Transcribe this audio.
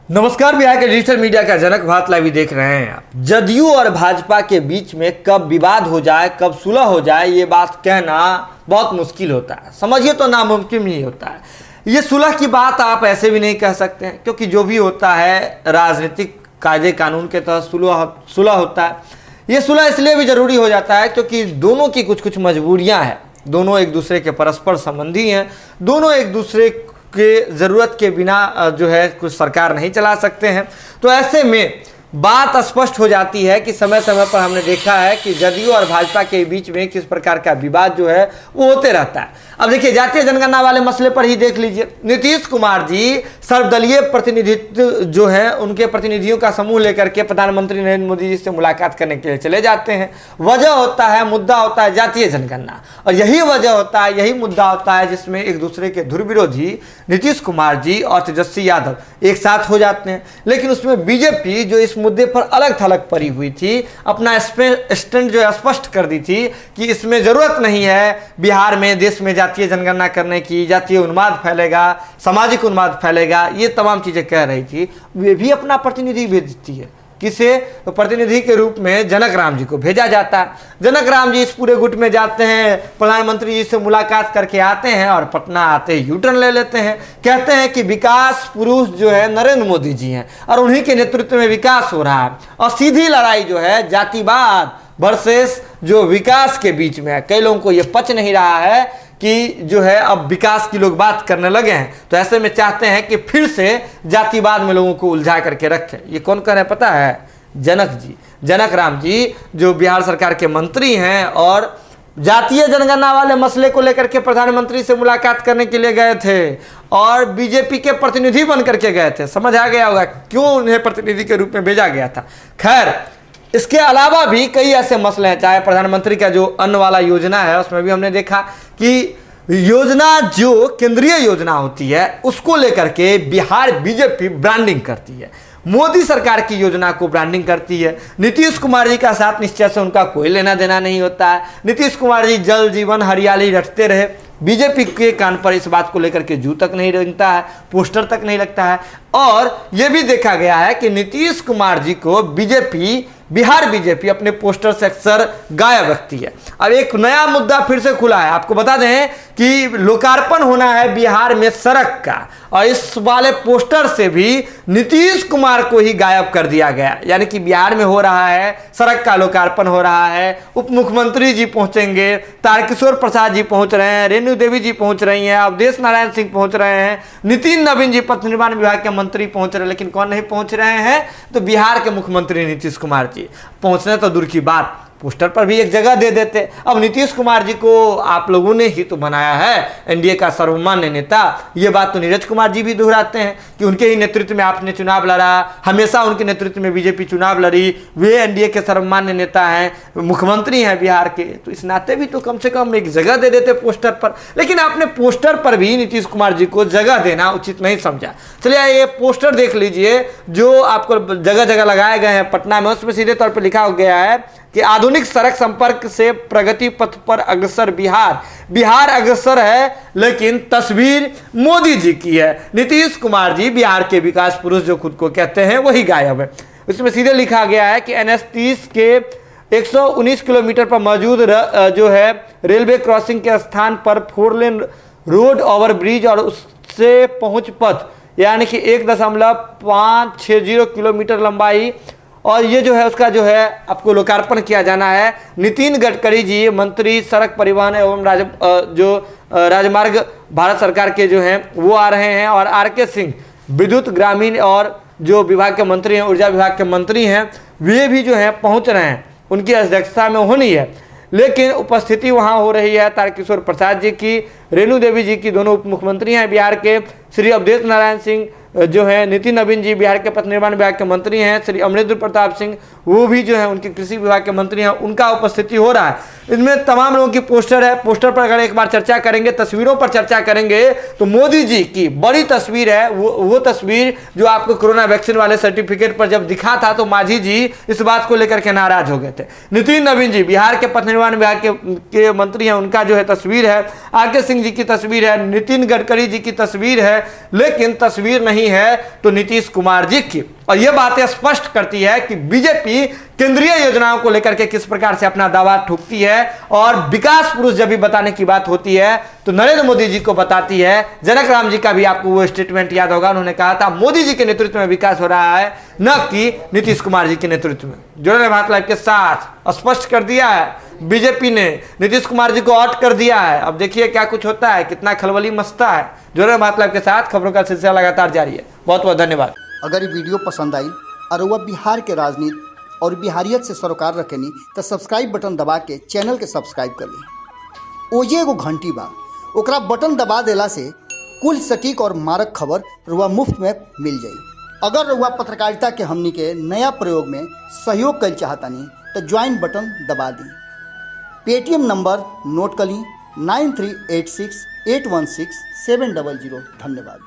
नमस्कार, बिहार के digital media का जनक भारत लाइव देख रहे हैं आप। जदयू और भाजपा के बीच में कब विवाद हो जाए, कब सुलह हो जाए, ये बात कहना बहुत मुश्किल होता है, समझिए तो नामुमकिन ही होता है। ये सुलह की बात आप ऐसे भी नहीं कह सकते हैं, क्योंकि जो भी होता है राजनीतिक कायदे कानून के तहत सुलह होता है। ये सुलह इसलिए भी ज़रूरी हो जाता है क्योंकि दोनों की कुछ कुछ मजबूरियाँ हैं, दोनों एक दूसरे के परस्पर संबंधी हैं, दोनों एक दूसरे के ज़रूरत के बिना जो है कुछ सरकार नहीं चला सकते हैं। तो ऐसे में बात स्पष्ट हो जाती है कि समय समय पर हमने देखा है कि जदयू और भाजपा के बीच में किस प्रकार का विवाद जो है वो होते रहता है। अब देखिए, जातीय जनगणना वाले मसले पर ही देख लीजिए, नीतीश कुमार जी सर्वदलीय प्रतिनिधित्व जो है उनके प्रतिनिधियों का समूह लेकर के प्रधानमंत्री नरेंद्र मोदी जी से मुलाकात करने के लिए चले जाते हैं। वजह होता है, मुद्दा होता है जातीय जनगणना, और यही वजह होता है, यही मुद्दा होता है जिसमें एक दूसरे के ध्रुव विरोधी नीतीश कुमार जी और तेजस्वी यादव एक साथ हो जाते हैं। लेकिन उसमें बीजेपी जो इस मुद्दे पर अलग थलग पड़ी हुई थी, अपना स्टैंड जो है स्पष्ट कर दी थी कि इसमें जरूरत नहीं है बिहार में, देश में जातीय जनगणना करने की, जातीय उन्माद फैलेगा, सामाजिक उन्माद फैलेगा, ये तमाम चीजें कह रही थी। वे भी अपना प्रतिनिधि भेजती है, किसे? तो प्रतिनिधि के रूप में जनक राम जी को भेजा जाता है। जनक राम जी इस पूरे गुट में जाते हैं, प्रधानमंत्री जी से मुलाकात करके आते हैं और पटना आते ही यूटर्न ले लेते हैं। कहते हैं कि विकास पुरुष जो है नरेंद्र मोदी जी हैं और उन्हीं के नेतृत्व में विकास हो रहा है, और सीधी लड़ाई जो है जातिवाद वर्सेस जो विकास के बीच में है। कई लोगों को ये पच नहीं रहा है कि जो है अब विकास की लोग बात करने लगे हैं, तो ऐसे में चाहते हैं कि फिर से जातिवाद में लोगों को उलझा करके रखें। ये कौन कर रहे हैं पता है? जनक जी, जनक राम जी, जो बिहार सरकार के मंत्री हैं और जातीय जनगणना वाले मसले को लेकर के प्रधानमंत्री से मुलाकात करने के लिए गए थे और बीजेपी के प्रतिनिधि बन करके गए थे। समझ आ गया होगा क्यों उन्हें प्रतिनिधि के रूप में भेजा गया था। खैर, इसके अलावा भी कई ऐसे मसले हैं, चाहे प्रधानमंत्री का जो अन्न वाला योजना है उसमें भी हमने देखा कि योजना जो केंद्रीय योजना होती है उसको लेकर के बिहार बीजेपी ब्रांडिंग करती है, मोदी सरकार की योजना को ब्रांडिंग करती है। नीतीश कुमार जी का साथ निश्चय से उनका कोई लेना देना नहीं होता है। नीतीश कुमार जी जल जीवन हरियाली रटते रहे, बीजेपी के कान पर इस बात को लेकर के जू तक नहीं लगता है, पोस्टर तक नहीं लगता है। और यह भी देखा गया है कि नीतीश कुमार जी को बिहार बीजेपी अपने पोस्टर से अक्सर गायब रखती है। अब एक नया मुद्दा फिर से खुला है, आपको बता दें कि लोकार्पण होना है बिहार में सड़क का, और इस वाले पोस्टर से भी नीतीश कुमार को ही गायब कर दिया गया। यानी कि बिहार में हो रहा है सड़क का लोकार्पण हो रहा है, उप मुख्यमंत्री जी पहुंचेंगे, तारकिशोर प्रसाद जी पहुंच रहे हैं, रेणु देवी जी पहुंच रही हैं, अवधेश नारायण सिंह पहुंच रहे हैं, नितिन नवीन जी पथ निर्माण विभाग के मंत्री पहुंच रहे हैं। लेकिन कौन नहीं पहुंच रहे हैं? तो बिहार के मुख्यमंत्री नीतीश कुमार जी। पहुंचने तो दूर की बात, पोस्टर पर भी एक जगह दे देते। अब नीतीश कुमार जी को आप लोगों ने ही तो बनाया है एनडीए का सर्वमान्य नेता, ये बात तो नीरज कुमार जी भी दोहराते हैं कि उनके ही नेतृत्व में आपने चुनाव लड़ा, हमेशा उनके नेतृत्व में बीजेपी चुनाव लड़ी, वे एनडीए के सर्वमान्य नेता हैं, मुख्यमंत्री हैं बिहार के, तो इस नाते भी तो कम से कम एक जगह दे देते पोस्टर पर। लेकिन आपने पोस्टर पर भी नीतीश कुमार जी को जगह देना उचित नहीं समझा। चलिए ये पोस्टर देख लीजिए जो आपको जगह जगह लगाए गए हैं पटना में, उसमें सीधे तौर पर लिखा गया है कि आधुनिक सड़क संपर्क से प्रगति पथ पर अग्रसर बिहार अग्रसर है, लेकिन तस्वीर मोदी जी की है। नीतीश कुमार जी बिहार के विकास पुरुष जो खुद को कहते हैं वही गायब है। उसमें सीधे लिखा गया है कि NH 30 के 119 किलोमीटर पर मौजूद जो है रेलवे क्रॉसिंग के स्थान पर 4 लेन रोड ओवर ब्रिज और उससे पहुंच पथ, यानी कि 1.560 किलोमीटर लंबाई, और ये जो है उसका जो है आपको लोकार्पण किया जाना है। नितिन गडकरी जी मंत्री सड़क परिवहन एवं राजमार्ग भारत सरकार के जो हैं वो आ रहे हैं, और RK सिंह विद्युत ग्रामीण और जो विभाग के मंत्री हैं, ऊर्जा विभाग के मंत्री हैं, वे भी जो हैं पहुंच रहे हैं, उनकी अध्यक्षता में होनी है। लेकिन उपस्थिति वहाँ हो रही है तारकिशोर प्रसाद जी की, रेणु देवी जी की, दोनों उप मुख्यमंत्री हैं बिहार के, श्री अवधेश नारायण सिंह जो है, नितिन नवीन जी बिहार के पथ निर्माण विभाग के मंत्री हैं, श्री अमरेंद्र प्रताप सिंह वो भी जो है उनके कृषि विभाग के मंत्री हैं, उनका उपस्थिति हो रहा है। इनमें तमाम लोगों की पोस्टर है। पोस्टर पर अगर एक बार चर्चा करेंगे, तस्वीरों पर चर्चा करेंगे, तो मोदी जी की बड़ी तस्वीर है, वो तस्वीर जो आपको कोरोना वैक्सीन वाले सर्टिफिकेट पर जब दिखा था तो मांझी जी इस बात को लेकर के नाराज हो गए थे। नितिन नवीन जी बिहार के पथ निर्माण विभाग के मंत्री हैं, उनका जो है तस्वीर है। आर.के. सिंह जी की तस्वीर है, नितिन गडकरी जी की तस्वीर है, लेकिन तस्वीर नहीं है तो नीतीश कुमार जी की। और यह बातें स्पष्ट करती है कि बीजेपी केंद्रीय योजनाओं को लेकर के किस प्रकार से अपना दावा ठोकती है। और विकास पुरुष जब भी बताने की बात होती है तो नरेंद्र मोदी जी को बताती है। जनक राम जी का भी आपको वो स्टेटमेंट याद होगा, उन्होंने कहा था मोदी जी के नेतृत्व में विकास हो रहा है, न कि नीतीश कुमार जी के नेतृत्व में। जुड़े भारत लाइव के साथ स्पष्ट कर दिया है बीजेपी ने, नीतीश कुमार जी को आउट कर दिया है। अब देखिए क्या कुछ होता है, कितना खलबली मचता है। जुड़े भारत लाइव के साथ खबरों का सिलसिला लगातार जारी है। बहुत बहुत धन्यवाद। अगर ये वीडियो पसंद आई और वह बिहार के राजनीति और बिहारियत से सरोकार रखेनी तो सब्सक्राइब बटन दबा के चैनल के सब्सक्राइब कर ली। ओजे एगो घंटी बा, ओकरा बटन दबा देला से कुल सटीक और मारक खबर रुआ मुफ्त में मिल जाई। अगर रुआ पत्रकारिता के हमनी के नया प्रयोग में सहयोग कर चाहतानी तो ज्वाइन बटन दबा दी। पेटीएम नंबर नोट कर ली 9386816700। धन्यवाद।